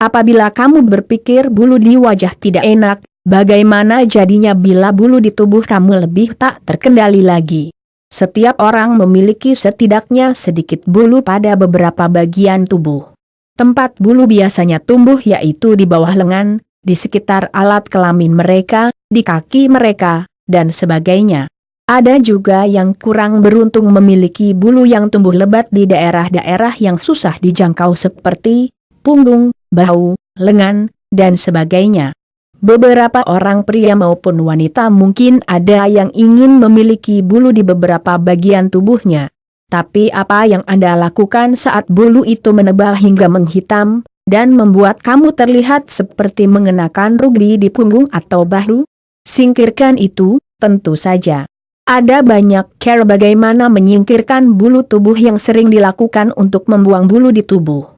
Apabila kamu berpikir bulu di wajah tidak enak, bagaimana jadinya bila bulu di tubuh kamu lebih tak terkendali lagi? Setiap orang memiliki setidaknya sedikit bulu pada beberapa bagian tubuh. Tempat bulu biasanya tumbuh yaitu di bawah lengan, di sekitar alat kelamin mereka, di kaki mereka, dan sebagainya. Ada juga yang kurang beruntung memiliki bulu yang tumbuh lebat di daerah-daerah yang susah dijangkau seperti punggung, bahu, lengan, dan sebagainya. Beberapa orang pria maupun wanita mungkin ada yang ingin memiliki bulu di beberapa bagian tubuhnya. Tapi apa yang Anda lakukan saat bulu itu menebal hingga menghitam, dan membuat kamu terlihat seperti mengenakan rubri di punggung atau bahu? Singkirkan itu, tentu saja. Ada banyak cara bagaimana menyingkirkan bulu tubuh yang sering dilakukan untuk membuang bulu di tubuh.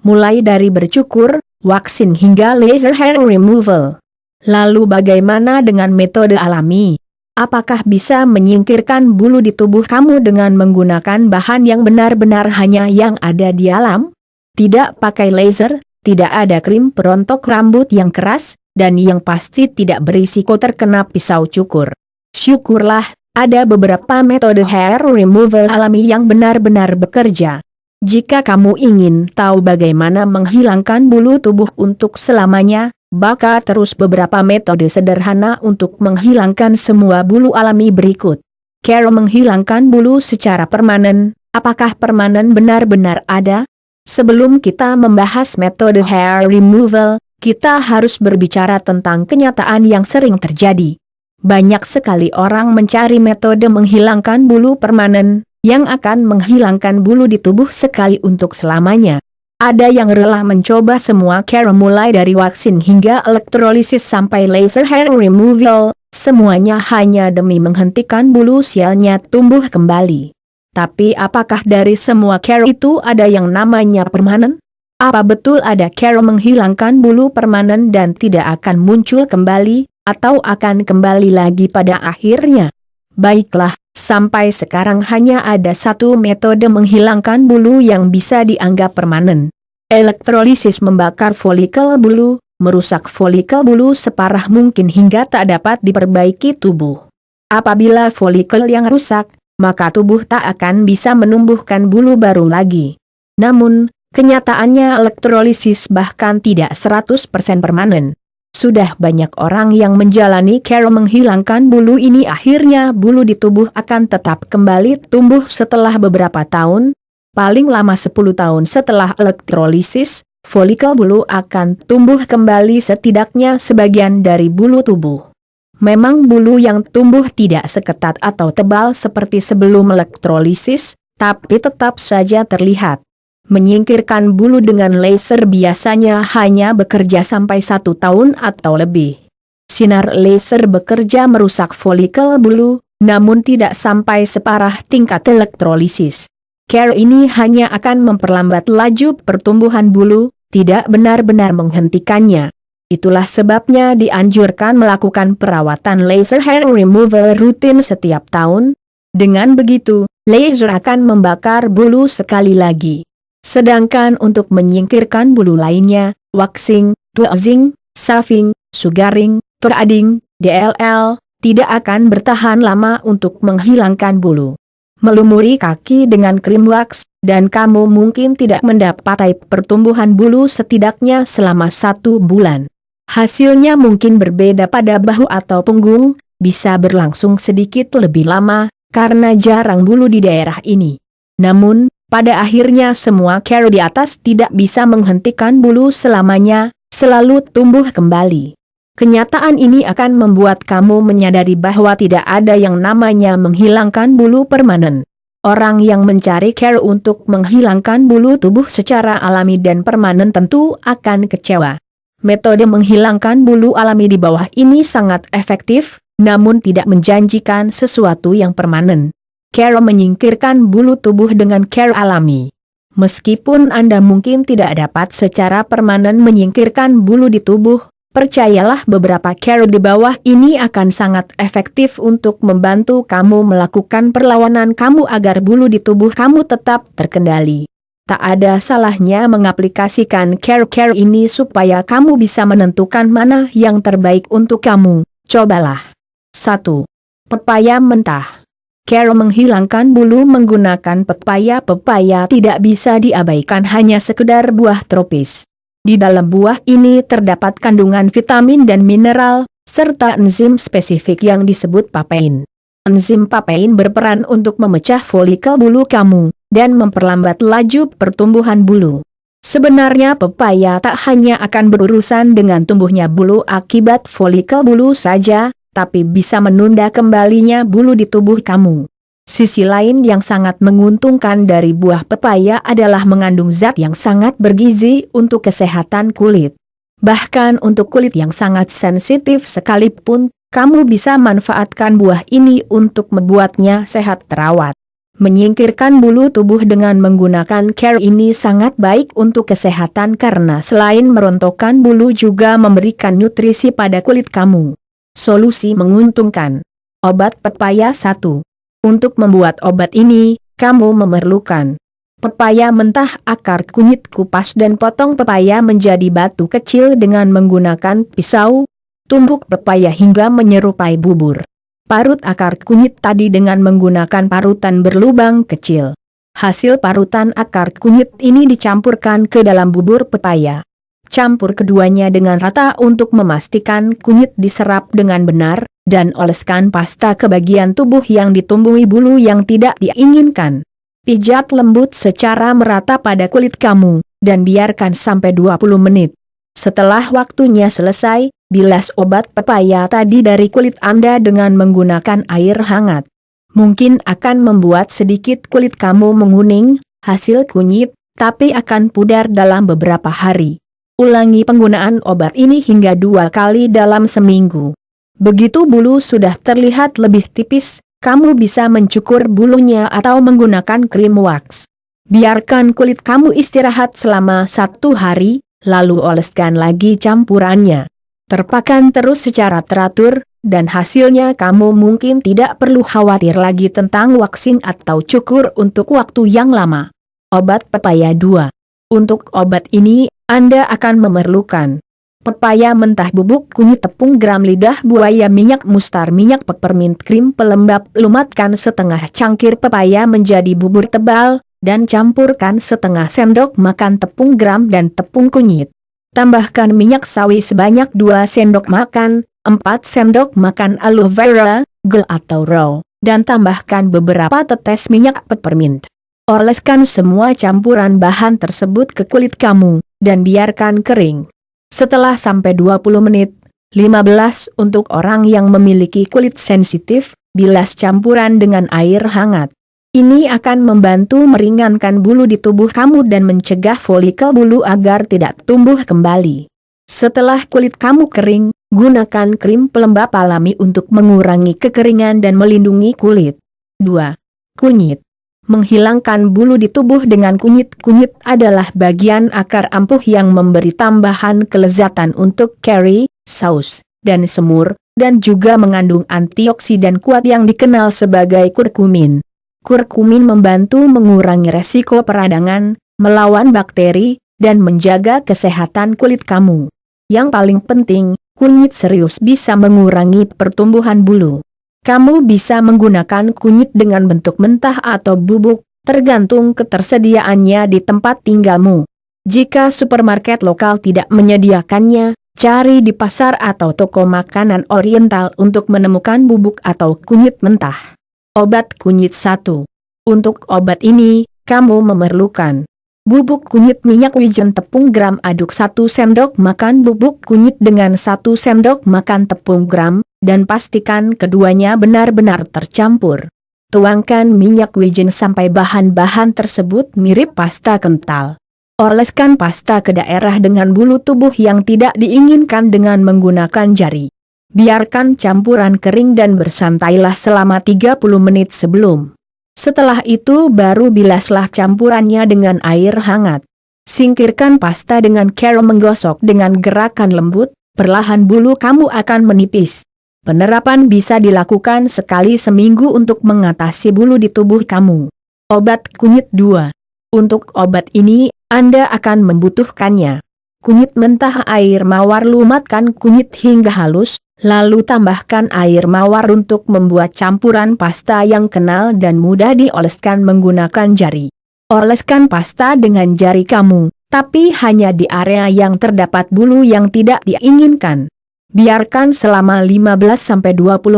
Mulai dari bercukur, waxing hingga laser hair removal. Lalu bagaimana dengan metode alami? Apakah bisa menyingkirkan bulu di tubuh kamu dengan menggunakan bahan yang benar-benar hanya yang ada di alam? Tidak pakai laser, tidak ada krim perontok rambut yang keras, dan yang pasti tidak berisiko terkena pisau cukur. Syukurlah, ada beberapa metode hair removal alami yang benar-benar bekerja. Jika kamu ingin tahu bagaimana menghilangkan bulu tubuh untuk selamanya, maka terus beberapa metode sederhana untuk menghilangkan semua bulu alami berikut. Cara menghilangkan bulu secara permanen. Apakah permanen benar-benar ada? Sebelum kita membahas metode hair removal, kita harus berbicara tentang kenyataan yang sering terjadi. Banyak sekali orang mencari metode menghilangkan bulu permanen, yang akan menghilangkan bulu di tubuh sekali untuk selamanya. Ada yang rela mencoba semua cara mulai dari waxing hingga elektrolisis sampai laser hair removal, semuanya hanya demi menghentikan bulu sialnya tumbuh kembali. Tapi apakah dari semua cara itu ada yang namanya permanen? Apa betul ada cara menghilangkan bulu permanen dan tidak akan muncul kembali, atau akan kembali lagi pada akhirnya? Baiklah, sampai sekarang hanya ada satu metode menghilangkan bulu yang bisa dianggap permanen. Elektrolisis membakar folikel bulu, merusak folikel bulu separah mungkin hingga tak dapat diperbaiki tubuh. Apabila folikel yang rusak, maka tubuh tak akan bisa menumbuhkan bulu baru lagi. Namun, kenyataannya elektrolisis bahkan tidak 100% permanen. Sudah banyak orang yang menjalani cara menghilangkan bulu ini, akhirnya bulu di tubuh akan tetap kembali tumbuh setelah beberapa tahun, paling lama 10 tahun setelah elektrolisis, folikel bulu akan tumbuh kembali setidaknya sebagian dari bulu tubuh. Memang bulu yang tumbuh tidak seketat atau tebal seperti sebelum elektrolisis, tapi tetap saja terlihat. Menyingkirkan bulu dengan laser biasanya hanya bekerja sampai 1 tahun atau lebih. Sinar laser bekerja merusak folikel bulu, namun tidak sampai separah tingkat elektrolisis. Cara ini hanya akan memperlambat laju pertumbuhan bulu, tidak benar-benar menghentikannya. Itulah sebabnya dianjurkan melakukan perawatan laser hair removal rutin setiap tahun. Dengan begitu, laser akan membakar bulu sekali lagi. Sedangkan untuk menyingkirkan bulu lainnya, waxing, tweezing, shaving, sugaring, threading, DLL, tidak akan bertahan lama untuk menghilangkan bulu. Melumuri kaki dengan krim wax, dan kamu mungkin tidak mendapat pertumbuhan bulu setidaknya selama 1 bulan. Hasilnya mungkin berbeda pada bahu atau punggung, bisa berlangsung sedikit lebih lama, karena jarang bulu di daerah ini. Namun, pada akhirnya semua cara di atas tidak bisa menghentikan bulu selamanya, selalu tumbuh kembali. Kenyataan ini akan membuat kamu menyadari bahwa tidak ada yang namanya menghilangkan bulu permanen. Orang yang mencari cara untuk menghilangkan bulu tubuh secara alami dan permanen tentu akan kecewa. Metode menghilangkan bulu alami di bawah ini sangat efektif, namun tidak menjanjikan sesuatu yang permanen. Cara menyingkirkan bulu tubuh dengan cara alami. Meskipun Anda mungkin tidak dapat secara permanen menyingkirkan bulu di tubuh, percayalah beberapa cara di bawah ini akan sangat efektif untuk membantu kamu melakukan perlawanan kamu agar bulu di tubuh kamu tetap terkendali. Tak ada salahnya mengaplikasikan care-care ini supaya kamu bisa menentukan mana yang terbaik untuk kamu. Cobalah. 1. Pepaya mentah. Cara menghilangkan bulu menggunakan pepaya. Pepaya tidak bisa diabaikan hanya sekedar buah tropis. Di dalam buah ini terdapat kandungan vitamin dan mineral, serta enzim spesifik yang disebut papain. Enzim papain berperan untuk memecah folikel bulu kamu dan memperlambat laju pertumbuhan bulu. Sebenarnya pepaya tak hanya akan berurusan dengan tumbuhnya bulu akibat folikel bulu saja, tapi bisa menunda kembalinya bulu di tubuh kamu. Sisi lain yang sangat menguntungkan dari buah pepaya adalah mengandung zat yang sangat bergizi untuk kesehatan kulit. Bahkan untuk kulit yang sangat sensitif sekalipun, kamu bisa manfaatkan buah ini untuk membuatnya sehat terawat. Menyingkirkan bulu tubuh dengan menggunakan care ini sangat baik untuk kesehatan karena selain merontokkan bulu juga memberikan nutrisi pada kulit kamu. Solusi menguntungkan. Obat pepaya 1. Untuk membuat obat ini, kamu memerlukan pepaya mentah, akar kunyit kupas dan potong pepaya menjadi batu kecil dengan menggunakan pisau. Tumbuk pepaya hingga menyerupai bubur. Parut akar kunyit tadi dengan menggunakan parutan berlubang kecil. Hasil parutan akar kunyit ini dicampurkan ke dalam bubur pepaya. Campur keduanya dengan rata untuk memastikan kunyit diserap dengan benar, dan oleskan pasta ke bagian tubuh yang ditumbuhi bulu yang tidak diinginkan. Pijat lembut secara merata pada kulit kamu, dan biarkan sampai 20 menit. Setelah waktunya selesai, bilas obat pepaya tadi dari kulit Anda dengan menggunakan air hangat. Mungkin akan membuat sedikit kulit kamu menguning, hasil kunyit, tapi akan pudar dalam beberapa hari. Ulangi penggunaan obat ini hingga 2 kali dalam seminggu. Begitu bulu sudah terlihat lebih tipis, kamu bisa mencukur bulunya atau menggunakan krim wax. Biarkan kulit kamu istirahat selama 1 hari, lalu oleskan lagi campurannya. Terpakan terus secara teratur, dan hasilnya kamu mungkin tidak perlu khawatir lagi tentang waxing atau cukur untuk waktu yang lama. Obat pepaya 2. Untuk obat ini, Anda akan memerlukan pepaya mentah, bubuk kunyit, tepung, gram lidah buaya, minyak mustar, minyak peppermint, krim pelembab. Lumatkan setengah cangkir pepaya menjadi bubur tebal, dan campurkan setengah sendok makan tepung gram dan tepung kunyit. Tambahkan minyak sawi sebanyak 2 sendok makan, 4 sendok makan aloe vera, gel atau raw, dan tambahkan beberapa tetes minyak peppermint. Oleskan semua campuran bahan tersebut ke kulit kamu, dan biarkan kering. Setelah sampai 20 menit, 15 untuk orang yang memiliki kulit sensitif, bilas campuran dengan air hangat. Ini akan membantu meringankan bulu di tubuh kamu dan mencegah folikel bulu agar tidak tumbuh kembali. Setelah kulit kamu kering, gunakan krim pelembab alami untuk mengurangi kekeringan dan melindungi kulit. 2. Kunyit. Menghilangkan bulu di tubuh dengan kunyit. Kunyit adalah bagian akar ampuh yang memberi tambahan kelezatan untuk kari, saus, dan semur, dan juga mengandung antioksidan kuat yang dikenal sebagai kurkumin. Kurkumin membantu mengurangi resiko peradangan, melawan bakteri, dan menjaga kesehatan kulit kamu. Yang paling penting, kunyit serius bisa mengurangi pertumbuhan bulu. Kamu bisa menggunakan kunyit dengan bentuk mentah atau bubuk, tergantung ketersediaannya di tempat tinggalmu. Jika supermarket lokal tidak menyediakannya, cari di pasar atau toko makanan oriental untuk menemukan bubuk atau kunyit mentah. Obat kunyit 1. Untuk obat ini, kamu memerlukan bubuk kunyit, minyak wijen, tepung gram. Aduk 1 sendok makan bubuk kunyit dengan 1 sendok makan tepung gram, dan pastikan keduanya benar-benar tercampur. Tuangkan minyak wijen sampai bahan-bahan tersebut mirip pasta kental. Oleskan pasta ke daerah dengan bulu tubuh yang tidak diinginkan dengan menggunakan jari. Biarkan campuran kering dan bersantailah selama 30 menit sebelum. Setelah itu baru bilaslah campurannya dengan air hangat. Singkirkan pasta dengan cara menggosok dengan gerakan lembut, perlahan bulu kamu akan menipis. Penerapan bisa dilakukan sekali seminggu untuk mengatasi bulu di tubuh kamu. Obat kunyit 2. Untuk obat ini, Anda akan membutuhkannya kunyit mentah, air mawar, lumatkan kunyit hingga halus, lalu tambahkan air mawar untuk membuat campuran pasta yang kenal dan mudah dioleskan menggunakan jari. Oleskan pasta dengan jari kamu, tapi hanya di area yang terdapat bulu yang tidak diinginkan. Biarkan selama 15-20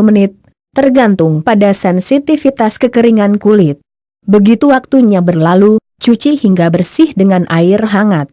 menit, tergantung pada sensitivitas kekeringan kulit. Begitu waktunya berlalu, cuci hingga bersih dengan air hangat.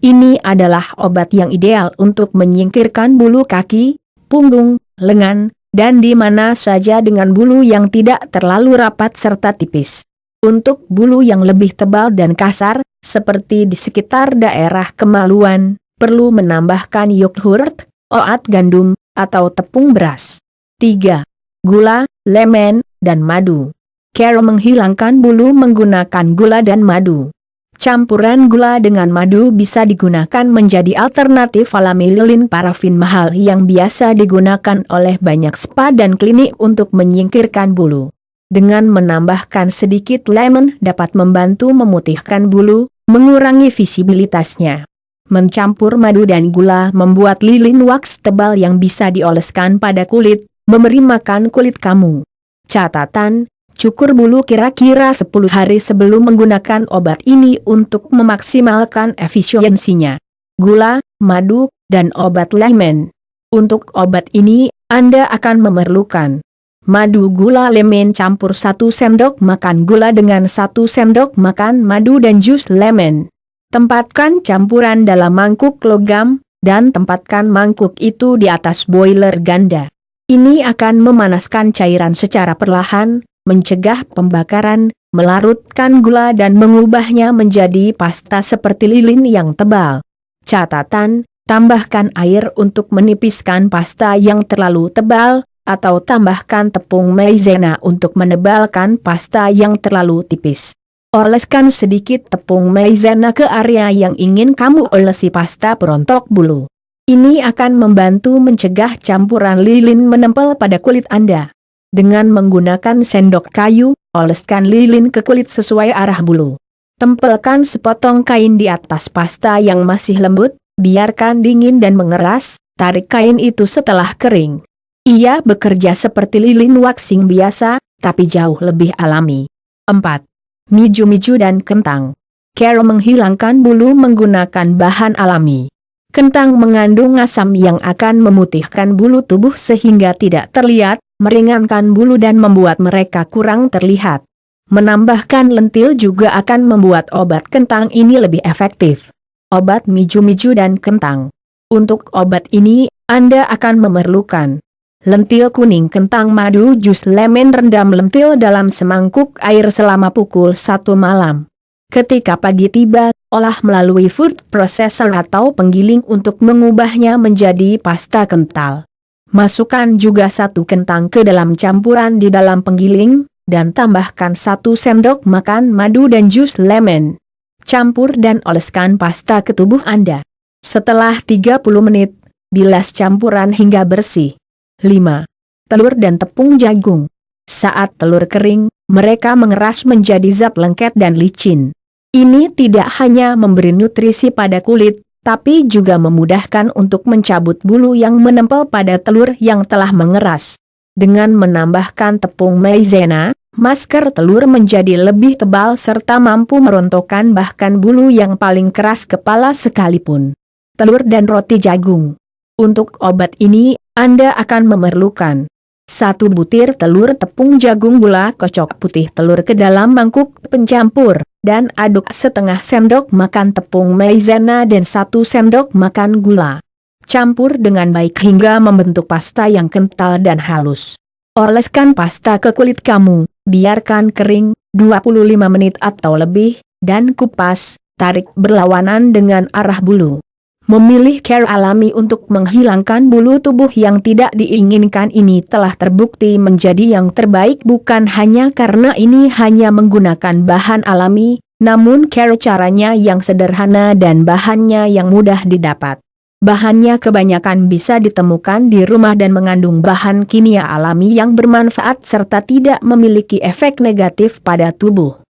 Ini adalah obat yang ideal untuk menyingkirkan bulu kaki, punggung, lengan, dan di mana saja dengan bulu yang tidak terlalu rapat serta tipis. Untuk bulu yang lebih tebal dan kasar, seperti di sekitar daerah kemaluan, perlu menambahkan yogurt, oat gandum, atau tepung beras. 3. Gula, lemen, dan madu. Cara menghilangkan bulu menggunakan gula dan madu. Campuran gula dengan madu bisa digunakan menjadi alternatif alami lilin parafin mahal yang biasa digunakan oleh banyak spa dan klinik untuk menyingkirkan bulu. Dengan menambahkan sedikit lemon dapat membantu memutihkan bulu, mengurangi visibilitasnya. Mencampur madu dan gula membuat lilin wax tebal yang bisa dioleskan pada kulit, memberi makan kulit kamu. Catatan: cukur bulu kira-kira 10 hari sebelum menggunakan obat ini untuk memaksimalkan efisiensinya. Gula, madu, dan obat lemen. Untuk obat ini, Anda akan memerlukan madu, gula, lemen campur 1 sendok makan gula dengan 1 sendok makan madu dan jus lemen. Tempatkan campuran dalam mangkuk logam, dan tempatkan mangkuk itu di atas boiler ganda. Ini akan memanaskan cairan secara perlahan, mencegah pembakaran, melarutkan gula dan mengubahnya menjadi pasta seperti lilin yang tebal. Catatan: tambahkan air untuk menipiskan pasta yang terlalu tebal, atau tambahkan tepung maizena untuk menebalkan pasta yang terlalu tipis. Oleskan sedikit tepung maizena ke area yang ingin kamu olesi pasta perontok bulu. Ini akan membantu mencegah campuran lilin menempel pada kulit Anda. Dengan menggunakan sendok kayu, oleskan lilin ke kulit sesuai arah bulu. Tempelkan sepotong kain di atas pasta yang masih lembut, biarkan dingin dan mengeras, tarik kain itu setelah kering. Ia bekerja seperti lilin waxing biasa, tapi jauh lebih alami. 4. Miju-miju dan kentang. Cara menghilangkan bulu menggunakan bahan alami. Kentang mengandung asam yang akan memutihkan bulu tubuh sehingga tidak terlihat, meringankan bulu dan membuat mereka kurang terlihat. Menambahkan lentil juga akan membuat obat kentang ini lebih efektif. Obat miju-miju dan kentang. Untuk obat ini, Anda akan memerlukan lentil kuning, kentang, madu, jus lemen. Rendam lentil dalam semangkuk air selama pukul 1 malam. Ketika pagi tiba, olah melalui food processor atau penggiling untuk mengubahnya menjadi pasta kental. Masukkan juga 1 kentang ke dalam campuran di dalam penggiling, dan tambahkan 1 sendok makan madu dan jus lemon. Campur dan oleskan pasta ke tubuh Anda. Setelah 30 menit, bilas campuran hingga bersih. 5. Telur dan tepung jagung. Saat telur kering, mereka mengeras menjadi zat lengket dan licin. Ini tidak hanya memberi nutrisi pada kulit, tapi juga memudahkan untuk mencabut bulu yang menempel pada telur yang telah mengeras. Dengan menambahkan tepung maizena, masker telur menjadi lebih tebal serta mampu merontokkan bahkan bulu yang paling keras kepala sekalipun. Telur dan roti jagung. Untuk obat ini, Anda akan memerlukan 1 butir telur, tepung jagung, gula, kocok putih telur ke dalam mangkuk pencampur, dan aduk setengah sendok makan tepung maizena dan 1 sendok makan gula. Campur dengan baik hingga membentuk pasta yang kental dan halus. Oleskan pasta ke kulit kamu, biarkan kering 25 menit atau lebih, dan kupas, tarik berlawanan dengan arah bulu. Memilih care alami untuk menghilangkan bulu tubuh yang tidak diinginkan ini telah terbukti menjadi yang terbaik bukan hanya karena ini hanya menggunakan bahan alami, namun care caranya yang sederhana dan bahannya yang mudah didapat. Bahannya kebanyakan bisa ditemukan di rumah dan mengandung bahan kimia alami yang bermanfaat serta tidak memiliki efek negatif pada tubuh.